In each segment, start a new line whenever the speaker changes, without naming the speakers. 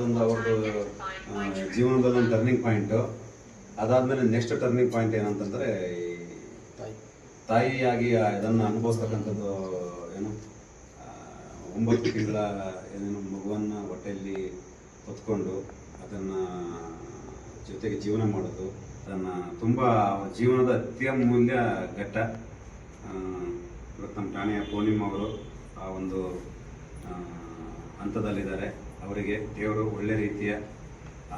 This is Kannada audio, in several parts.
ಅದೊಂದು ಅವ್ರದ್ದು ಜೀವನದಲ್ಲಿ ಒಂದು ಟರ್ನಿಂಗ್ ಪಾಯಿಂಟು. ಅದಾದಮೇಲೆ ನೆಕ್ಸ್ಟ್ ಟರ್ನಿಂಗ್ ಪಾಯಿಂಟ್ ಏನಂತಂದರೆ ಈ ತಾಯಿಯಾಗಿ ಇದನ್ನು ಅನುಭವಿಸ್ತಕ್ಕಂಥದ್ದು ಏನು 9 ತಿಂಗಳ ಏನೇನು ಮಗುವನ್ನು ಹೊಟ್ಟೆಯಲ್ಲಿ ಹೊತ್ಕೊಂಡು ಅದನ್ನು ಜೊತೆಗೆ ಜೀವನ ಮಾಡೋದು, ಅದನ್ನು ತುಂಬ ಜೀವನದ ಅತ್ಯಮೂಲ್ಯ ಘಟ್ಟ. ಇವತ್ತು ನಮ್ಮ ಠಾಣೆಯ ಪೂರ್ಣಿಮಾ ಅವರು ಆ ಒಂದು ಹಂತದಲ್ಲಿದ್ದಾರೆ. ಅವರಿಗೆ ದೇವರು ಒಳ್ಳೆ ರೀತಿಯ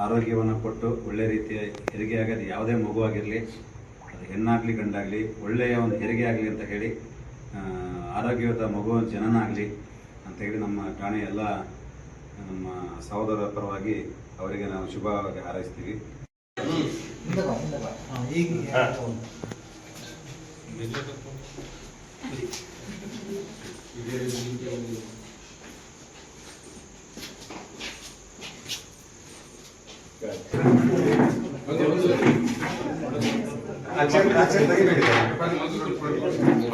ಆರೋಗ್ಯವನ್ನು ಕೊಟ್ಟು ಒಳ್ಳೆ ರೀತಿಯ ಹೆರಿಗೆ ಆಗೋದು ಯಾವುದೇ ಮಗು ಆಗಿರಲಿ, ಅದು ಹೆಣ್ಣಾಗಲಿ ಗಂಡಾಗಲಿ, ಒಳ್ಳೆಯ ಒಂದು ಹೆರಿಗೆ ಆಗಲಿ ಅಂತ ಹೇಳಿ, ಆರೋಗ್ಯಯುತ ಮಗು ಜನನ ಆಗಲಿ ಅಂತ ಹೇಳಿ ನಮ್ಮ ಠಾಣೆ ಎಲ್ಲ ನಮ್ಮ ಸಹೋದರರ ಪರವಾಗಿ ಅವರಿಗೆ ನಾವು ಶುಭ ಹಾರೈಸ್ತೀವಿ.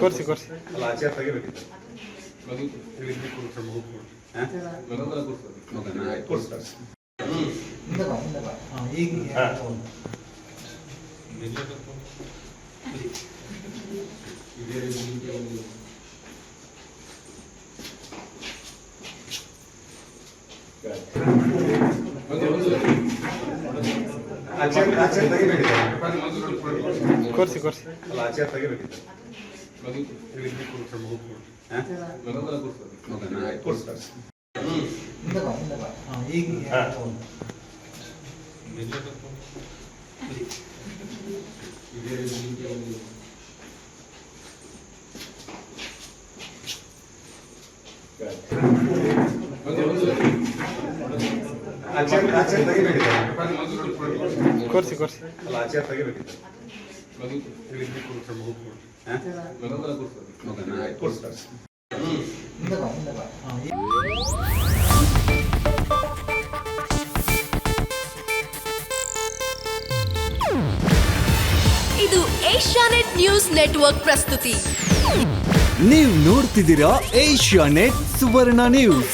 ಕೊರ್ಸಿ ಕೊರ್ಸಿ
ಅಲ್ಲ, ಆಚೆ ತೆಗಿಬೇಕಿತ್ತು.
ಕೊರ್ಸಿ ಕೊರ್ಸಿ
ಅಲ್ಲ, ಆಚೆ ತೆಗಿಬೇಕಿತ್ತು.
ಕೊರ್ಸಿ ಕೊರ್ಸಿ
ಅಲ್ಲ, ಆಚೆ ತೆಗಿಬೇಕಿತ್ತು.
ಇದು ಏಷ್ಯಾನೆಟ್ ನ್ಯೂಸ್ ನೆಟ್ವರ್ಕ್ ಪ್ರಸ್ತುತಿ.
ನೀವು ನೋಡ್ತಿದ್ದೀರಾ ಏಷ್ಯಾನೆಟ್ ಸುವರ್ಣ ನ್ಯೂಸ್.